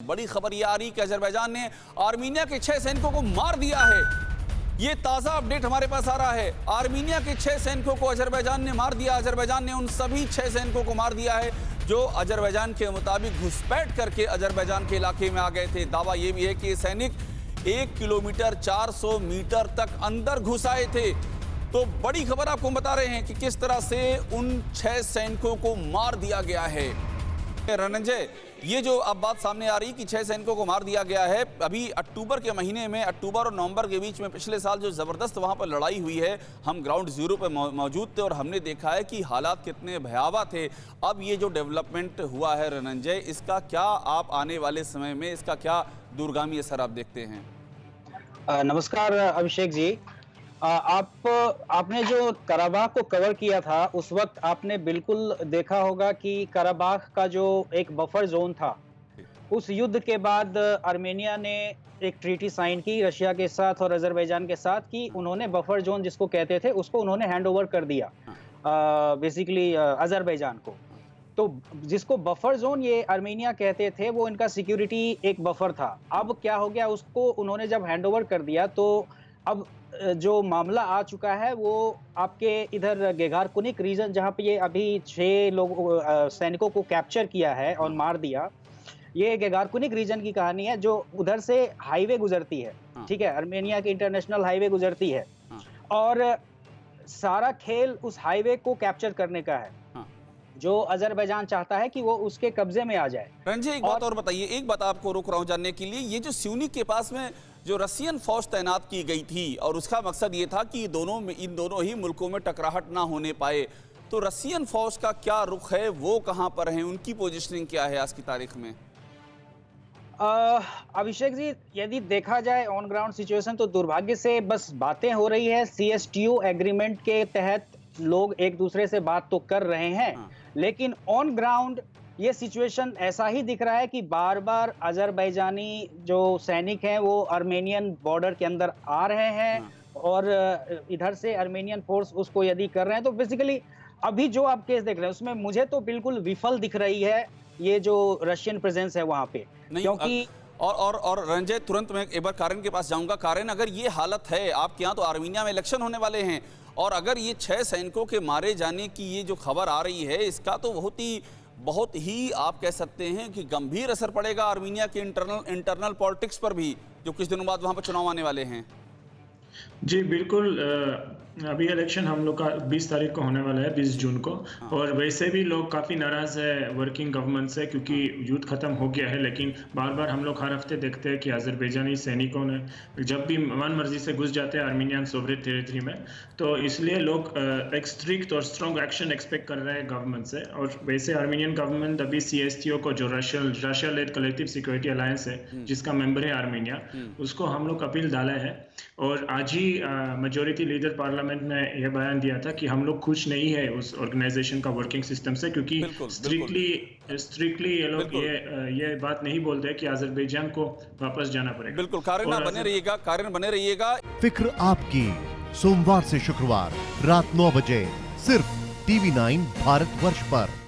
बड़ी खबर ये आ रही कि अजरबैजान ने आर्मीनिया के 6 सैनिकों को मार दिया है। ये ताज़ा अपडेट हमारे पास आ रहा है। आर्मीनिया के 6 सैनिकों को अजरबैजान ने मार दिया। अजरबैजान ने उन सभी 6 सैनिकों को मार दिया है जो अजरबैजान के मुताबिक घुसपैठ करके अजरबैजान के इलाके में आ गए थे। दावा ये भी है कि ये सैनिक 1 किलोमीटर 400 मीटर तक अंदर घुस आए थे। तो बड़ी खबर आपको बता रहे हैं कि किस तरह से उन 6 सैनिकों को मार दिया गया है। रणंजय, ये जो अब बात सामने आ रही कि 6 सैनिकों को मार दिया गया है, अभी अक्टूबर के महीने में, अक्टूबर और नवंबर के बीच में पिछले साल जो ज़बरदस्त वहाँ पर लड़ाई हुई है, हम ग्राउंड ज़ीरो पर मौजूद थे और हमने देखा है कि हालात कितने भयावह थे। अब ये जो डेवलपमेंट हुआ है रणंजय, इसका क्या आप आने वाले समय में इसका क्या दूरगामी असर आप देखते हैं? नमस्कार अभिषेक जी। आपने जो कराबाख को कवर किया था, उस वक्त आपने बिल्कुल देखा होगा कि कराबाख का जो एक बफर जोन था, उस युद्ध के बाद आर्मेनिया ने एक ट्रीटी साइन की रशिया के साथ और अजरबैजान के साथ कि उन्होंने बफर जोन जिसको कहते थे उसको उन्होंने हैंड ओवर कर दिया बेसिकली अजरबैजान को। तो जिसको बफर जोन ये आर्मेनिया कहते थे, वो इनका सिक्योरिटी एक बफर था। अब क्या हो गया, उसको उन्होंने जब हैंड ओवर कर दिया तो अब जो मामला आ चुका है वो आपके इधर गेगारकुनिक रीजन, जहाँ पे ये अभी 6 सैनिकों को कैप्चर किया है और मार दिया। ये गेगारकुनिक रीजन की कहानी है, जो उधर से हाईवे गुजरती है, ठीक है, आर्मेनिया की इंटरनेशनल हाईवे गुजरती है और सारा खेल उस हाईवे को कैप्चर करने का है, जो अजरबैजान चाहता है कि वो उसके कब्जे में आ जाए। रंजय, एक बात और बताइए, एक बात आपको रोक रहा हूं जानने के लिए, ये जो स्यूनिक के पास में जो रशियन फौज तैनात की गई थी और उसका मकसद ये था कि इन दोनों ही मुल्कों में टकराहट ना होने पाए, तो रशियन फौज का क्या रुख है, वो कहां पर है, उनकी पोजीशनिंग क्या है आज की तारीख में? अभिषेक जी, यदि देखा जाए ऑन ग्राउंड सिचुएशन, तो दुर्भाग्य से बस बातें हो रही है। CSTO एग्रीमेंट के तहत लोग एक दूसरे से बात तो कर रहे हैं, लेकिन ऑन ग्राउंड ये सिचुएशन ऐसा ही दिख रहा है कि बार बार अजरबैजानी जो सैनिक हैं वो आर्मेनियन बॉर्डर के अंदर आ रहे हैं और इधर से आर्मेनियन फोर्स उसको यदि कर रहे हैं। तो बेसिकली अभी जो आप केस देख रहे हैं उसमें मुझे तो बिल्कुल विफल दिख रही है ये जो रशियन प्रेजेंस है वहां पे, क्योंकि और रंजय, तुरंत मैं एक बार कारेन के पास जाऊंगा। कारेन, अगर ये हालत है आपके यहाँ, तो आर्मीनिया में इलेक्शन होने वाले हैं और अगर ये 6 सैनिकों के मारे जाने की ये जो खबर आ रही है, इसका तो बहुत ही आप कह सकते हैं कि गंभीर असर पड़ेगा आर्मीनिया के इंटरनल पॉलिटिक्स पर भी, जो कुछ दिनों बाद वहां पर चुनाव आने वाले हैं। जी बिल्कुल। अभी इलेक्शन हम लोग का 20 तारीख को होने वाला है, 20 जून को। और वैसे भी लोग काफ़ी नाराज़ है वर्किंग गवर्नमेंट से, क्योंकि युद्ध ख़त्म हो गया है, लेकिन बार बार हम लोग हर हफ्ते देखते हैं कि अजरबैजानी सैनिकों ने जब भी मन मर्जी से घुस जाते हैं आर्मीनियन सोवरेन टेरिटरी में, तो इसलिए लोग एक स्ट्रिक्ट और स्ट्रॉन्ग एक्शन एक्सपेक्ट कर रहे हैं गवर्नमेंट से। और वैसे आर्मीनियन गवर्नमेंट अभी CSTO को, जो Russia led collective security alliance है जिसका मेंबर है आर्मीनिया, उसको हम लोग अपील डाला है। और आज ही मेजोरिटी लीडर पार्लियामेंट ने यह बयान दिया था कि हम लोग खुश नहीं है उस ऑर्गेनाइजेशन का वर्किंग सिस्टम से, क्योंकि स्ट्रिक्टली ये लोग ये बात नहीं बोलते कि अजरबैजान को वापस जाना पड़ेगा। बिल्कुल, कारेन बने रहिएगा। फिक्र आपकी, सोमवार से शुक्रवार रात 9 बजे सिर्फ TV9 भारतवर्ष पर।